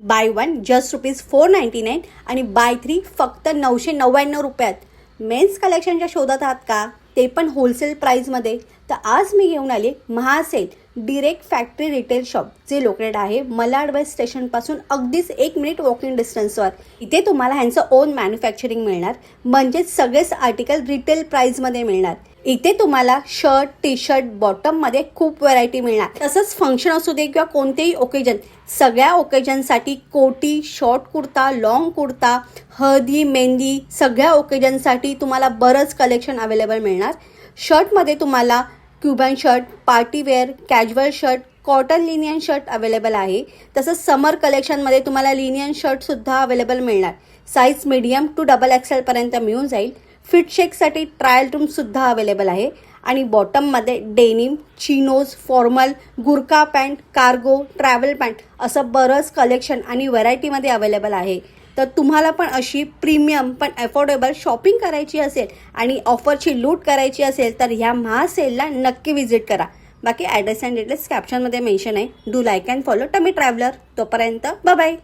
By one just ₹499 आणि bye 3 फक्त 999 रुपयात. मेन्स कलेक्शनच्या शोधात आहात का, ते पण होलसेल प्राईजमध्ये? तर आज मी घेऊन आले महासेल डिरेक्ट फॅक्टरी रिटेल शॉप, जे लोकेटेड आहे मलाड बस स्टेशनपासून अगदीच 1 मिनिट वॉकिंग डिस्टन्सवर. इथे तुम्हाला ह्यांचं ओन मॅन्युफॅक्चरिंग मिळणार, म्हणजेच सगळेच आर्टिकल रिटेल प्राईजमध्ये मिळणार. इथे तुम्हाला शर्ट, टी शर्ट, बॉटममध्ये खूप व्हरायटी मिळणार. तसंच फंक्शन असू दे किंवा कोणतेही ओकेजन, सगळ्या ओकेजनसाठी कोटी, शॉर्ट कुर्ता, लॉंग कुर्ता, हळदी, मेहंदी, सगळ्या ओकेजनसाठी तुम्हाला बरंच कलेक्शन अवेलेबल मिळणार. शर्टमध्ये तुम्हाला Cuban shirt, party wear, casual shirt, cotton linen shirt available आहे. तसंच समर कलेक्शनमध्ये तुम्हाला लिनियन शर्टसुद्धा अवेलेबल मिळणार. साईज मीडियम टू XXL पर्यंत मिळून जाईल. फिट चेकसाठी ट्रायल रूमसुद्धा अवेलेबल आहे. आणि बॉटममध्ये denim, chinos, formal, Gurkha pant, cargo, travel pant असं बरंच कलेक्शन आणि व्हरायटीमध्ये अवेलेबल आहे. तर तुम्हाला पण अशी प्रीमियम पण अफोर्डेबल शॉपिंग करायची असेल आणि ऑफरची लूट करायची असेल तर ह्या महासेलला नक्की व्हिजिट करा. बाकी ॲड्रेस अँड डिटेल्स कॅप्शनमध्ये मेन्शन आहे. Do like and follow tummy traveller. तोपर्यंत बाय बाय.